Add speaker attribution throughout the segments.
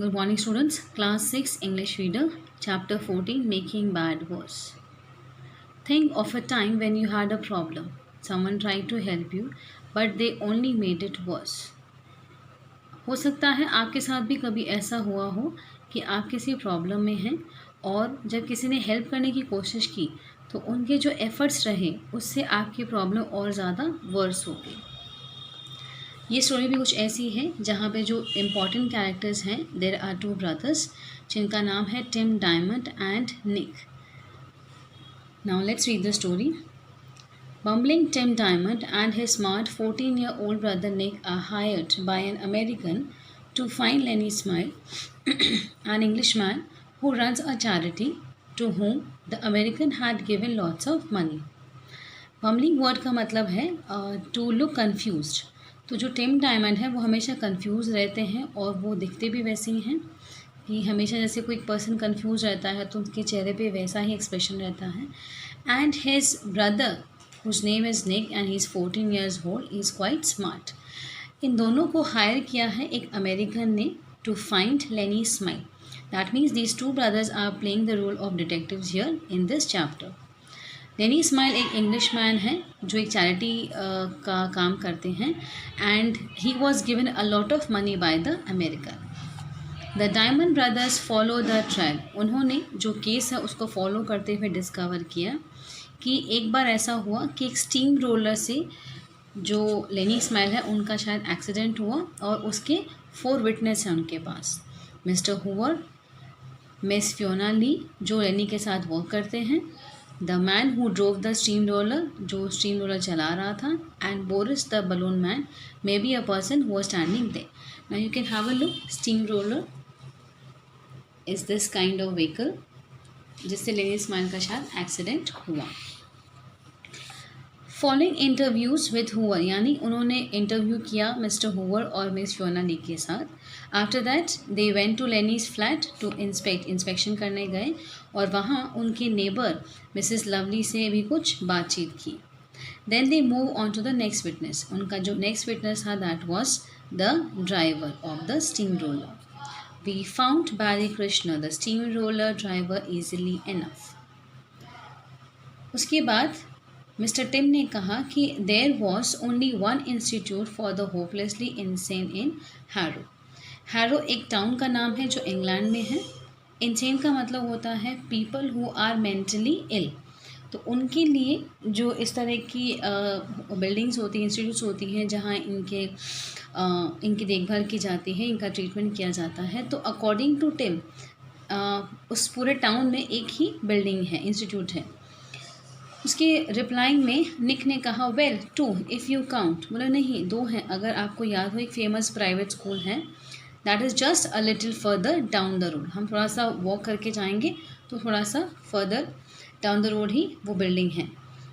Speaker 1: Good morning, students. Class 6 English Reader, Chapter 14 Making Bad Worse. Think of a time when you had a problem. Someone tried to help you, but they only made it worse. हो सकता है आपके साथ भी कभी ऐसा हुआ हो कि आप किसी प्रॉब्लम में हैं और जब किसी ने हेल्प करने की कोशिश की तो उनके जो एफर्ट्स रहे उससे आपकी प्रॉब्लम और ज़्यादा वर्स हो गई। ये स्टोरी भी कुछ ऐसी है जहाँ पे जो इम्पॉर्टेंट कैरेक्टर्स हैं, देर आर टू ब्रदर्स जिनका नाम है Tim Diamond and Nick. Now let's read the story. Bumbling Tim Diamond and his smart 14-year-old brother Nick are hired by an American to find Lenny Smile, an Englishman who runs a charity to whom the American had given lots of money. Bumbling word का मतलब है to look confused. तो जो Tim diamond है वो हमेशा confuse रहते हैं और वो दिखते भी वैसे ही हैं कि हमेशा जैसे कोई पर्सन कन्फ्यूज रहता है तो उनके चेहरे पे वैसा ही एक्सप्रेशन रहता है। And his brother whose name is Nick and he is 14 years old, he is quite smart. इन दोनों को हायर किया है एक अमेरिकन ने to find Lenny Smile. That means these two brothers are playing the role of detectives here in this chapter. Lenny Smile एक Englishman है जो एक चैरिटी का काम करते हैं and he was given a lot of money by the America. The diamond brothers follow the trial. उन्होंने जो केस है उसको फॉलो करते हुए डिस्कवर किया कि एक बार ऐसा हुआ कि एक स्टीम रोलर से जो लेनी स्माइल है उनका शायद एक्सीडेंट हुआ और उसके 4 विटनेस हैं उनके पास। Mister Hoover, miss Fiona Lee जो लेनी के साथ वर्क करते हैं, the man who drove the steam roller जो स्टीम रोलर चला रहा था, and Boris the balloon man may be a person who was standing there. Now you can have a look. Steam roller is this kind of vehicle जिससे Lenny smile का शायद accident हुआ। Following interviews with हुवर, यानी उन्होंने interview किया mister हुवर और miss Fiona Lee के साथ। After that they went to Lenny's flat to inspection करने गए और वहाँ उनके नेबर मिसेस लवली से भी कुछ बातचीत की। Then they move on to the next witness. उनका जो नेक्स्ट विटनेस था that was the driver of the steam roller. We found Barry Krishna the steam roller driver easily enough. उसके बाद मिस्टर टिम ने कहा कि there was only one institute for the hopelessly insane in Harrow. Harrow एक town का नाम है जो इंग्लैंड में है। इंसेन का मतलब होता है people who are mentally ill. तो उनके लिए जो इस तरह की बिल्डिंग्स होती हैं, इंस्टीट्यूट्स होती हैं जहाँ इनकी देखभाल की जाती है, इनका ट्रीटमेंट किया जाता है। तो अकॉर्डिंग टू टिम उस पूरे टाउन में एक ही बिल्डिंग है, इंस्टीट्यूट है। उसके रिप्लाइंग में निक ने कहा वेल 2 इफ़ यू काउंट। बोला नहीं 2 हैं, अगर आपको याद हो एक फेमस प्राइवेट स्कूल है that is just a little further down the road. हम थोड़ा सा वॉक करके जाएंगे तो थोड़ा सा फर्दर डाउन द रोड ही वो बिल्डिंग है।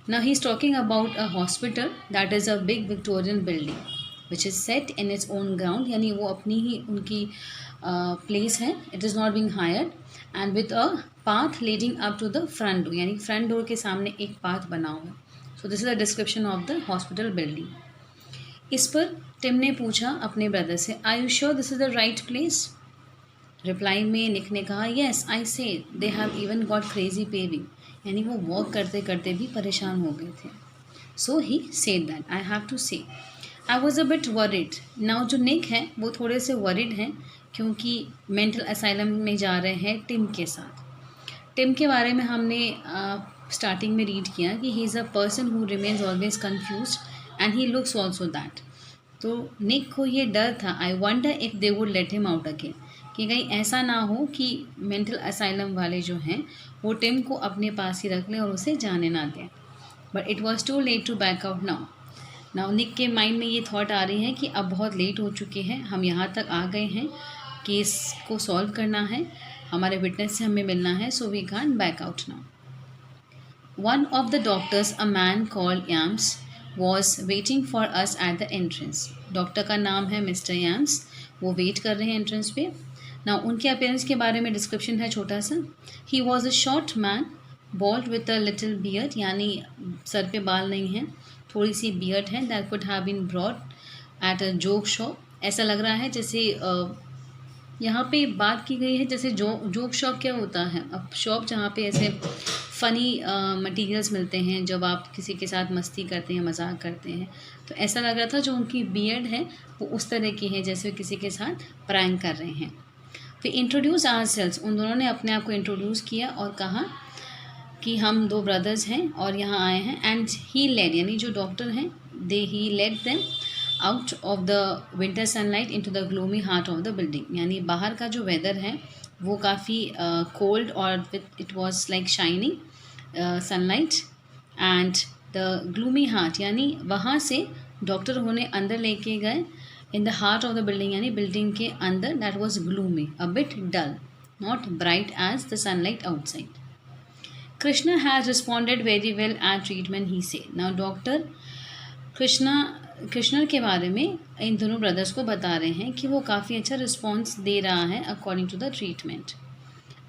Speaker 1: Now he is talking about a hospital that is a big Victorian building which is set in its own ground, यानी वो अपनी ही उनकी प्लेस है। It is not being hired and with a path leading up to the front door, यानी front door के सामने एक path बना हुआ है। So this is the description of the hospital building. इस पर टिम ने पूछा अपने ब्रदर से are you sure this is the right place. Reply में निक ने कहा yes I say they have even got crazy paving, यानी वो वॉक करते करते भी परेशान हो गए थे। So he said that I have to say I was a bit worried. Now जो निक है वो थोड़े से वरिड हैं क्योंकि मेंटल असाइलम में जा रहे हैं टिम के साथ। टिम के बारे में हमने स्टार्टिंग में रीड किया कि he is a person who remains always confuse and he looks also that. तो निक को ये डर था I wonder if they would let him out again, कि कहीं ऐसा ना हो कि मेंटल असाइलम वाले जो हैं वो टिम को अपने पास ही रख लें और उसे जाने ना दें। But it was too late to back out now. Now Nick के माइंड में ये थॉट आ रही है कि अब बहुत लेट हो चुके हैं, हम यहाँ तक आ गए हैं, केस को सॉल्व करना है, हमारे विटनेस से हमें मिलना है, so we can't back out now. One of the doctors a man called Yams was waiting for us at the entrance. Doctor का नाम है मिस्टर याम्स, वो वेट कर रहे हैं एंट्रेंस पे। ना उनके अपीयरेंस के बारे में डिस्क्रिप्शन है छोटा सा। He was a short man bald with a little beard, यानी सर पे बाल नहीं हैं, थोड़ी सी बियर्ड है। That could have been brought at a joke shop. ऐसा लग रहा है जैसे यहाँ पे बात की गई है जैसे जोक शॉप क्या होता है, अब शॉप जहाँ पे ऐसे फ़नी मटेरियल्स मिलते हैं जब आप किसी के साथ मस्ती करते हैं, मजाक करते हैं, तो ऐसा लग रहा था जो उनकी बियर्ड है वो उस तरह की है जैसे किसी के साथ प्रैंक कर रहे हैं। फिर इंट्रोड्यूस आवरसेल्व्स, उन दोनों ने अपने आप को इंट्रोड्यूस किया और कहा कि हम दो ब्रदर्स हैं और यहाँ आए हैं। एंड ही लेड, यानी जो डॉक्टर हैं, he led them out of the winter sunlight into the gloomy heart of the building, यानी बाहर का जो वेदर है वो काफ़ी कोल्ड और it was like shining sunlight and the gloomy heart, यानी वहाँ से डॉक्टर उन्हें अंदर लेके गए in the heart of the building, यानी बिल्डिंग के अंदर, that was gloomy, a bit dull, not bright as the sunlight outside. Krishna has responded very well at treatment, he said. Now doctor Krishna के बारे में इन दोनों ब्रदर्स को बता रहे हैं कि वो काफ़ी अच्छा रिस्पॉन्स दे रहा है according to the treatment.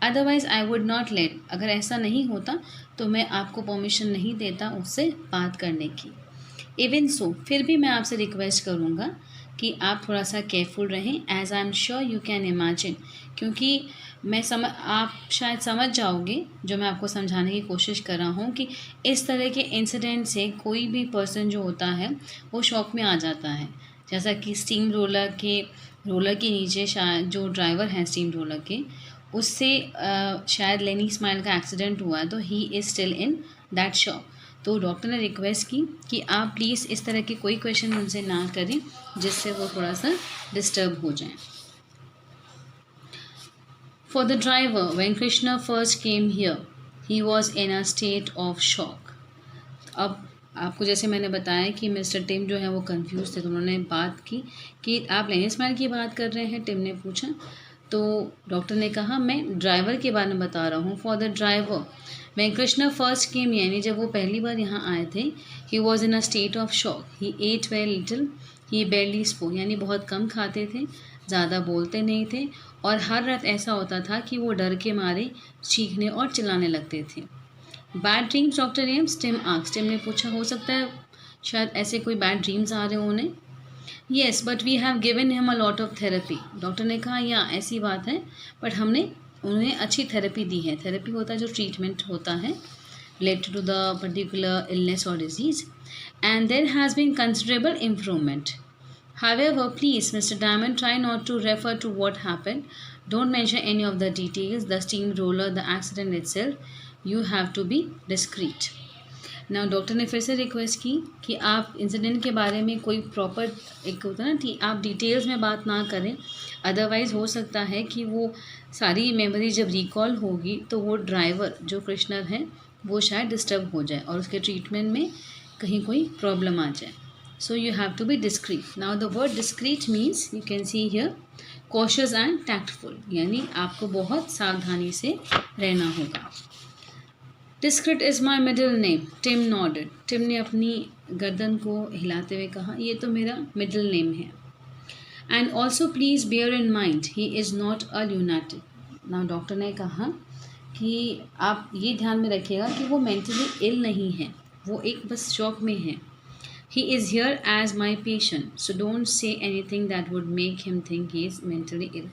Speaker 1: Otherwise I would not let, अगर ऐसा नहीं होता तो मैं आपको परमिशन नहीं देता उससे बात करने की. इवन सो, फिर भी मैं आपसे रिक्वेस्ट करूँगा कि आप थोड़ा सा केयरफुल रहें, as I am sure you can imagine, क्योंकि आप शायद समझ जाओगे जो मैं आपको समझाने की कोशिश कर रहा हूँ कि इस तरह के इंसिडेंट से कोई भी पर्सन जो होता है वो शॉक में आ जाता है. जैसा कि स्टीम रोलर के नीचे शायद जो ड्राइवर हैं स्टीम रोलर के, उससे शायद लेनी स्माइल का एक्सीडेंट हुआ है, तो he is still in that shock. तो डॉक्टर ने रिक्वेस्ट की कि आप प्लीज़ इस तरह के कोई क्वेश्चन उनसे ना करें जिससे वो थोड़ा सा डिस्टर्ब हो जाएं. For the driver, when Krishna first came here, he was in a state of shock. अब आपको जैसे मैंने बताया कि मिस्टर टिम जो है वो कंफ्यूज थे, तो उन्होंने बात की कि आप लेनी स्माइल की बात कर रहे हैं. टिम ने पूछा तो डॉक्टर ने कहा मैं ड्राइवर के बारे में बता रहा हूँ. For the driver when Krishna first came, यानी जब वो पहली बार यहाँ आए थे, he was in a state of shock. He ate very little, he barely spoke, यानी बहुत कम खाते थे, ज़्यादा बोलते नहीं थे, और हर रात ऐसा होता था कि वो डर के मारे चीखने और चिल्लाने लगते थे. बैड ड्रीम्स डॉक्टर एम्स, टिम आस्क्ड. टिम ने पूछा हो सकता है शायद ऐसे कोई बैड ड्रीम्स आ रहे हो उन्हें. Yes but we have given him a lot of therapy. Doctor ने कहा या ऐसी बात है, बट हमने उन्हें अच्छी थेरेपी दी है. थेरेपी होता है जो ट्रीटमेंट होता है related to the particular illness और disease, and there has been considerable improvement. However, please, Mr. Diamond, try not to refer to what happened. Don't mention any of the details, the steamroller, the accident itself. You have to be discreet. Now, doctor ने फिर से request की कि आप incident के बारे में कोई प्रॉपर, एक होता है ना कि आप डिटेल्स में बात ना करें, अदरवाइज़ हो सकता है कि वो सारी मेमोरी जब रिकॉल होगी तो वो ड्राइवर जो कृष्णा है वो शायद डिस्टर्ब हो जाए और उसके ट्रीटमेंट में कहीं कोई प्रॉब्लम आ जाए. So you have to be discreet. Now the word discreet means, you can see here, cautious and tactful, यानी आपको बहुत सावधानी से रहना होगा. Discreet is my middle name. Tim nodded. Tim ने अपनी गर्दन को हिलाते हुए कहा ये तो मेरा मिडिल नेम है. And also please bear in mind he is not a lunatic. Now doctor ने कहा कि आप ये ध्यान में रखिएगा कि वो मेंटली इल नहीं है, वो एक बस शॉक में है. He is here as my patient, so don't say anything that would make him think he is mentally ill.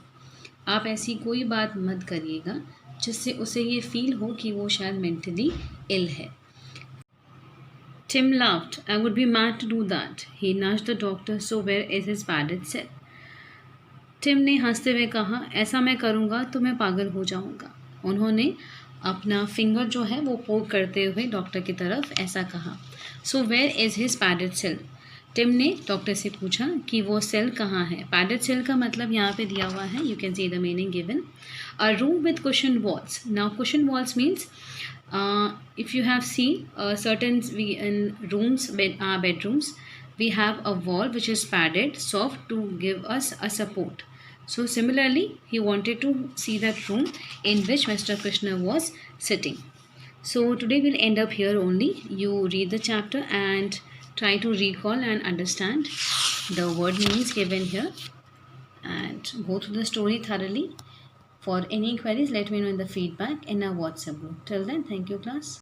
Speaker 1: आप ऐसी कोई बात मत करिएगा जिससे उसे ये फील हो कि वो शायद मेंटली इल है. Tim laughed. I would be mad to do that. He nudged the doctor. So where is his padded cell? Tim ने हंसते हुए कहा ऐसा मैं करूँगा तो मैं पागल हो जाऊँगा. उन्होंने अपना फिंगर जो है वो पोक करते हुए डॉक्टर की तरफ ऐसा कहा. So where is his padded cell? Tim ने डॉक्टर से पूछा कि वो सेल कहाँ है. पैडेड सेल का मतलब यहाँ पे दिया हुआ है, you can see the meaning given. A room with cushion walls. Now cushion walls means if you have seen certain in rooms, bedrooms, we have a wall which is padded soft to give us a support. So similarly, he wanted to see that room in which Mr. Krishna was sitting. So today we'll end up here only. You read the chapter and try to recall and understand the word meanings given here and go through the story thoroughly. For any queries, let me know in the feedback in our WhatsApp group. Till then, thank you class.